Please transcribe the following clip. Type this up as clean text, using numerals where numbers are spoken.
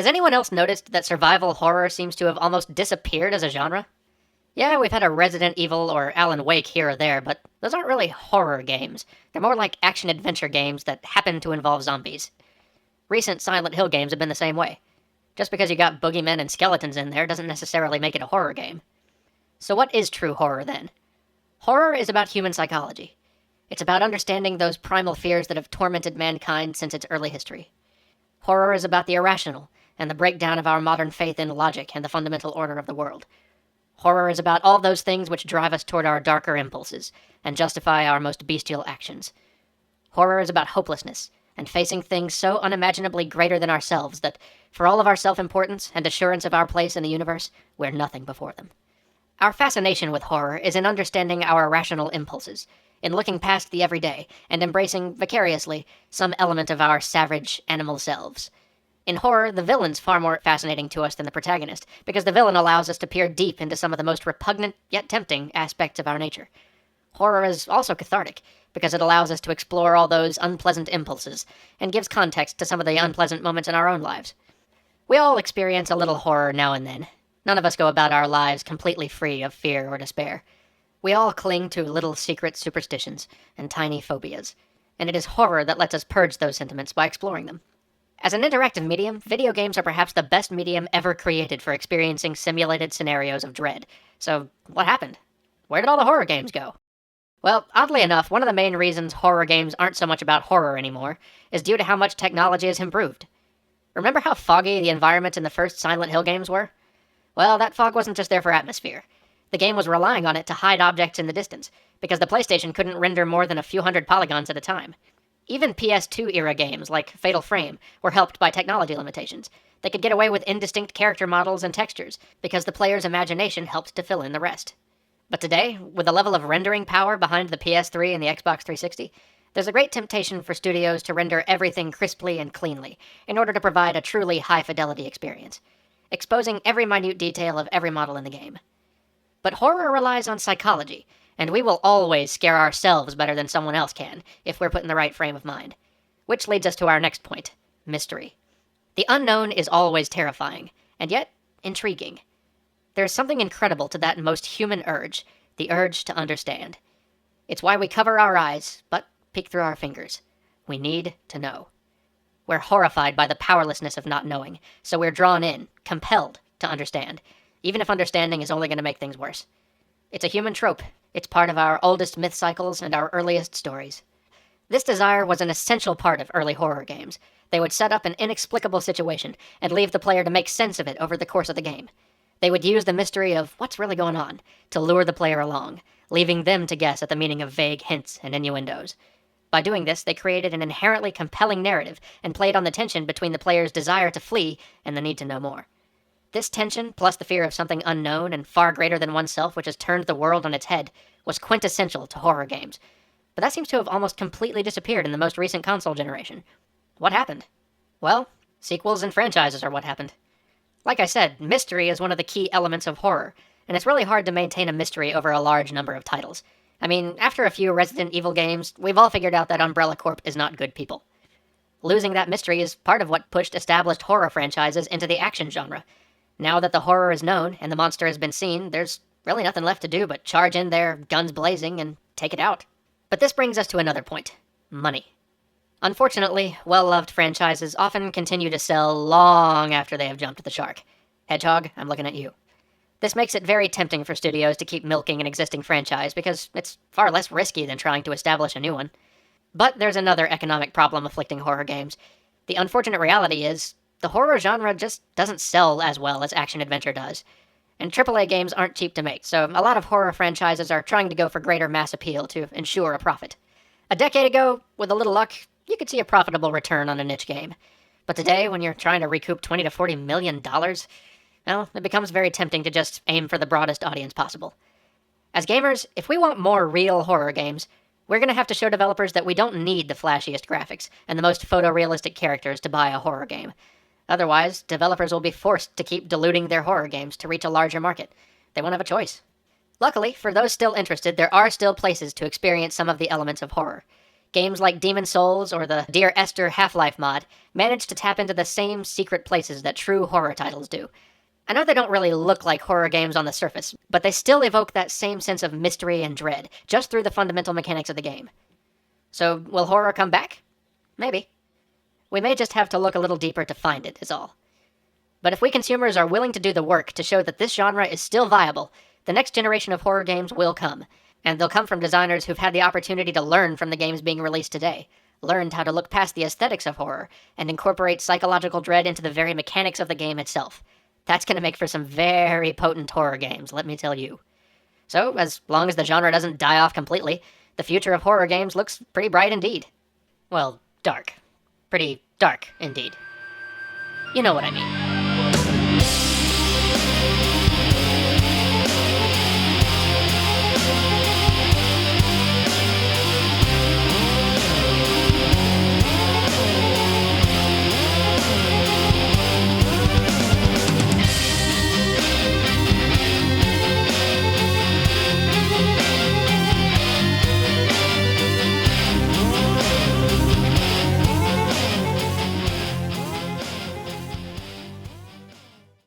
Has anyone else noticed that survival horror seems to have almost disappeared as a genre? Yeah, we've had a Resident Evil or Alan Wake here or there, but those aren't really horror games. They're more like action-adventure games that happen to involve zombies. Recent Silent Hill games have been the same way. Just because you got boogeymen and skeletons in there doesn't necessarily make it a horror game. So what is true horror then? Horror is about human psychology. It's about understanding those primal fears that have tormented mankind since its early history. Horror is about the irrational and the breakdown of our modern faith in logic and the fundamental order of the world. Horror is about all those things which drive us toward our darker impulses and justify our most bestial actions. Horror is about hopelessness and facing things so unimaginably greater than ourselves that, for all of our self-importance and assurance of our place in the universe, we're nothing before them. Our fascination with horror is in understanding our irrational impulses, in looking past the everyday and embracing, vicariously, some element of our savage animal selves. In horror, the villain's far more fascinating to us than the protagonist, because the villain allows us to peer deep into some of the most repugnant, yet tempting, aspects of our nature. Horror is also cathartic, because it allows us to explore all those unpleasant impulses, and gives context to some of the unpleasant moments in our own lives. We all experience a little horror now and then. None of us go about our lives completely free of fear or despair. We all cling to little secret superstitions and tiny phobias, and it is horror that lets us purge those sentiments by exploring them. As an interactive medium, video games are perhaps the best medium ever created for experiencing simulated scenarios of dread. So, what happened? Where did all the horror games go? Well, oddly enough, one of the main reasons horror games aren't so much about horror anymore is due to how much technology has improved. Remember how foggy the environments in the first Silent Hill games were? Well, that fog wasn't just there for atmosphere. The game was relying on it to hide objects in the distance, because the PlayStation couldn't render more than a few hundred polygons at a time. Even PS2-era games, like Fatal Frame, were helped by technology limitations. They could get away with indistinct character models and textures, because the player's imagination helped to fill in the rest. But today, with the level of rendering power behind the PS3 and the Xbox 360, there's a great temptation for studios to render everything crisply and cleanly, in order to provide a truly high-fidelity experience, exposing every minute detail of every model in the game. But horror relies on psychology, and we will always scare ourselves better than someone else can, if we're put in the right frame of mind. Which leads us to our next point: mystery. The unknown is always terrifying, and yet intriguing. There's something incredible to that most human urge, the urge to understand. It's why we cover our eyes, but peek through our fingers. We need to know. We're horrified by the powerlessness of not knowing, so we're drawn in, compelled to understand, even if understanding is only going to make things worse. It's a human trope. It's part of our oldest myth cycles and our earliest stories. This desire was an essential part of early horror games. They would set up an inexplicable situation and leave the player to make sense of it over the course of the game. They would use the mystery of what's really going on to lure the player along, leaving them to guess at the meaning of vague hints and innuendos. By doing this, they created an inherently compelling narrative and played on the tension between the player's desire to flee and the need to know more. This tension, plus the fear of something unknown and far greater than oneself which has turned the world on its head, was quintessential to horror games. But that seems to have almost completely disappeared in the most recent console generation. What happened? Well, sequels and franchises are what happened. Like I said, mystery is one of the key elements of horror, and it's really hard to maintain a mystery over a large number of titles. I mean, after a few Resident Evil games, we've all figured out that Umbrella Corp is not good people. Losing that mystery is part of what pushed established horror franchises into the action genre. Now that the horror is known and the monster has been seen, there's really nothing left to do but charge in there, guns blazing, and take it out. But this brings us to another point: money. Unfortunately, well-loved franchises often continue to sell long after they have jumped the shark. Hedgehog, I'm looking at you. This makes it very tempting for studios to keep milking an existing franchise because it's far less risky than trying to establish a new one. But there's another economic problem afflicting horror games. The unfortunate reality is, the horror genre just doesn't sell as well as action-adventure does. And AAA games aren't cheap to make, so a lot of horror franchises are trying to go for greater mass appeal to ensure a profit. A decade ago, with a little luck, you could see a profitable return on a niche game. But today, when you're trying to recoup $20 to $40 million, well, it becomes very tempting to just aim for the broadest audience possible. As gamers, if we want more real horror games, we're going to have to show developers that we don't need the flashiest graphics and the most photorealistic characters to buy a horror game. Otherwise, developers will be forced to keep diluting their horror games to reach a larger market. They won't have a choice. Luckily, for those still interested, there are still places to experience some of the elements of horror. Games like Demon Souls or the Dear Esther Half-Life mod manage to tap into the same secret places that true horror titles do. I know they don't really look like horror games on the surface, but they still evoke that same sense of mystery and dread, just through the fundamental mechanics of the game. So, will horror come back? Maybe. We may just have to look a little deeper to find it, is all. But if we consumers are willing to do the work to show that this genre is still viable, the next generation of horror games will come. And they'll come from designers who've had the opportunity to learn from the games being released today, learned how to look past the aesthetics of horror, and incorporate psychological dread into the very mechanics of the game itself. That's going to make for some very potent horror games, let me tell you. So, as long as the genre doesn't die off completely, the future of horror games looks pretty bright indeed. Well, dark. Pretty dark indeed. You know what I mean.